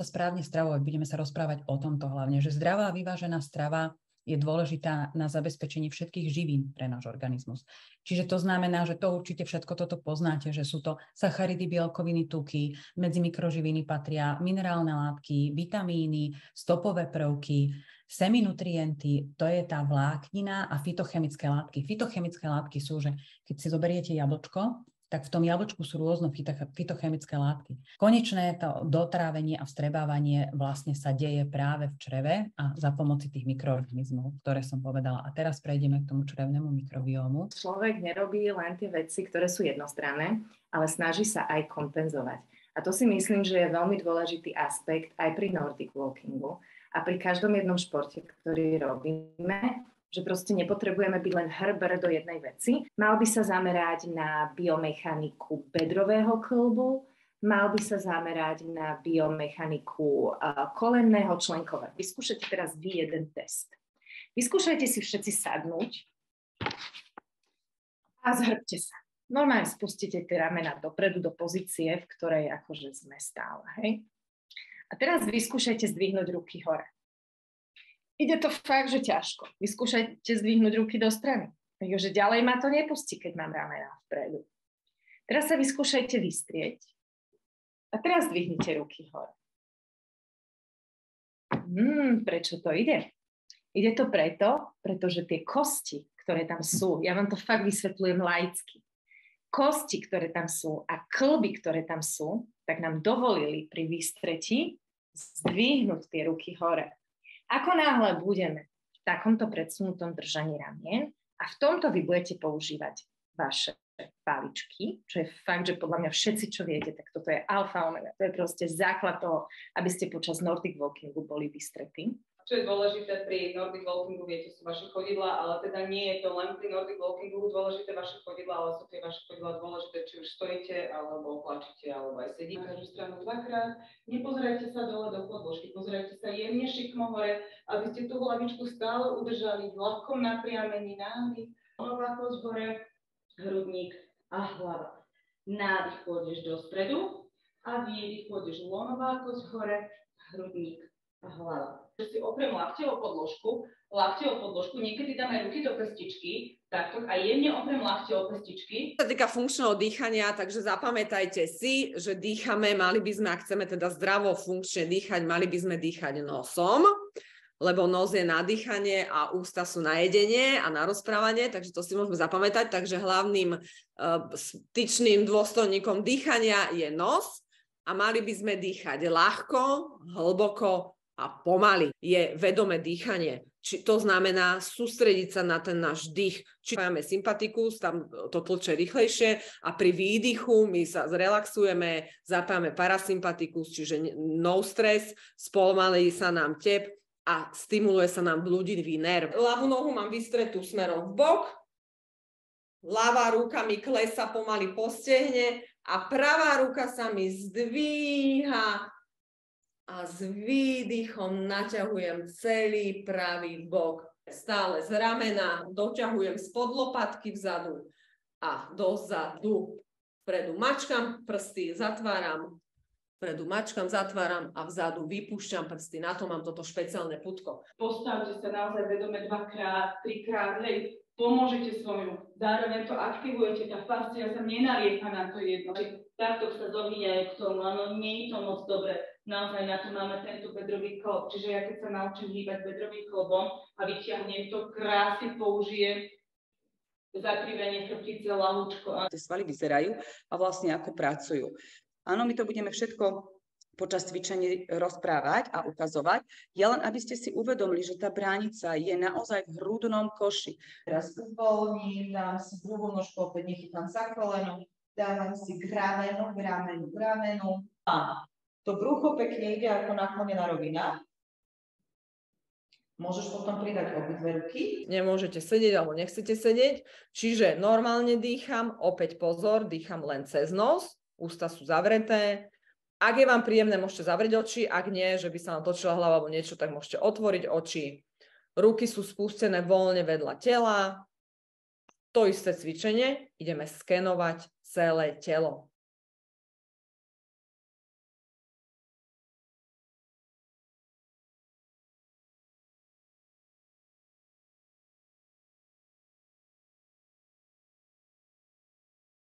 správne stravovať, budeme sa rozprávať o tomto hlavne, že zdravá, vyvážená strava je dôležitá na zabezpečenie všetkých živín pre náš organizmus. Čiže to znamená, že to určite všetko toto poznáte, že sú to sacharidy, bielkoviny, tuky, medzi mikroživiny patria minerálne látky, vitamíny, stopové prvky, seminutrienty, to je tá vláknina a fytochemické látky. Fytochemické látky sú, že keď si zoberiete jablčko, tak v tom jablčku sú rôzne fytochemické látky. Konečné to dotrávenie a vstrebávanie vlastne sa deje práve v čreve a za pomoci tých mikroorganizmov, ktoré som povedala. A teraz prejdeme k tomu črevnému mikrobiómu. Človek nerobí len tie veci, ktoré sú jednostranné, ale snaží sa aj kompenzovať. A to si myslím, že je veľmi dôležitý aspekt aj pri Nordic Walkingu a pri každom jednom športe, ktorý robíme, že proste nepotrebujeme byť len hrber do jednej veci. Mal by sa zamerať na biomechaniku bedrového kĺbu, mal by sa zamerať na biomechaniku kolenného členkova. Vyskúšajte teraz vy jeden test. Vyskúšajte si všetci sadnúť a zhrbte sa. Normálne spustite tie ramena dopredu do pozície, v ktorej akože sme stále. Hej? A teraz vyskúšajte zdvihnúť ruky hore. Ide to fakt, že ťažko. Vyskúšajte zdvihnúť ruky do strany. Takže ďalej ma to nepustí, keď mám ramena vpredu. Teraz sa vyskúšajte vystrieť. A teraz zdvihnite ruky hore. Prečo to ide? Ide to pretože tie kosti, ktoré tam sú, ja vám to fakt vysvetľujem laicky, kosti, ktoré tam sú a kĺby, ktoré tam sú, tak nám dovolili pri vystretí zdvihnúť tie ruky hore. Ako náhle budeme v takomto predsunutom držaní ramien a v tomto vy budete používať vaše paličky, čo je fakt, že podľa mňa všetci, čo viete, tak toto je alfa omega, to je proste základ toho, aby ste počas Nordic Walkingu boli vystretí. Čo je dôležité pri Nordic Walkingu, viete, sú vaše chodidlá, ale teda nie je to len pri Nordic Walkingu dôležité vaše chodidlá, ale sú tie vaše chodidlá dôležité, či už stojíte, alebo plačíte, alebo aj sedíte. Na každú stranu dvakrát. Nepozerajte sa dole do podložky, pozerajte sa jemne šikmo hore, aby ste tú hlavičku stále udržali v ľahkom napriamení, nádych, ľavá kosť hore, hrudník a hlava. Nádych pôjdeš do stredu a výdych pôjdeš lomová kosť hore, hrudník a hlava. Že si opriem lakte o podložku, niekedy dáme ruky do pestičky, takto a jemne opriem lakte o pestičky. Čo sa týka funkčného dýchania, takže zapamätajte si, že dýchame, mali by sme, ak chceme teda zdravo funkčne dýchať, mali by sme dýchať nosom, lebo nos je na dýchanie a ústa sú na jedenie a na rozprávanie, takže to si môžeme zapamätať. Takže hlavným styčným dôstojníkom dýchania je nos a mali by sme dýchať ľahko, hlboko a pomaly. Je vedomé dýchanie. To znamená sústrediť sa na ten náš dých. Či máme sympatikus, tam to tlče rýchlejšie a pri výdychu my sa zrelaxujeme, zapájame parasympatikus, čiže no stress, spomalí sa nám tep a stimuluje sa nám blúdivý nerv. Ľavú nohu mám vystretú smerom v bok, ľavá ruka mi klesá pomaly po stehne a pravá ruka sa mi zdvíha a s výdychom naťahujem celý pravý bok. Stále z ramena doťahujem spod lopatky vzadu a dozadu. Vpredu mačkam prsty, zatváram. Vpredu mačkam, zatváram a vzadu vypúšťam prsty. Na to mám toto špeciálne putko. Postavte sa naozaj vedome 2-krát, 3-krát, hej, pomôžete svojmu. Zároveň to aktivujete, tá fascia sa nenalieha na to jedno. Takto sa zovíjajú k tomu, áno, nie je to moc dobre. Naozaj na to máme tento bedrový klb. Čiže ja keď sa naučím hýbať bedrovým klbom a vyťahnem to, krásne použijem zakrivenie chrbtice, ľahúčko. Tie svaly vyzerajú a vlastne ako pracujú. Áno, my to budeme všetko počas cvičení rozprávať a ukazovať. Ja len, aby ste si uvedomili, že tá bránica je naozaj v hrudnom koši. Teraz uvoľním, dám si druhú nožku, opäť nechytám za koleno, dávam si k ramenu. A to brucho pekne ide ako naklonená rovina. Môžeš potom pridať obidve ruky. Nemôžete sedieť alebo nechcete sedieť. Čiže normálne dýcham, opäť pozor, dýcham len cez nos, ústa sú zavreté. Ak je vám príjemné, môžete zavrieť oči, ak nie, že by sa nám točila hlava alebo niečo, tak môžete otvoriť oči. Ruky sú spustené voľne vedľa tela. To isté cvičenie, ideme skenovať celé telo.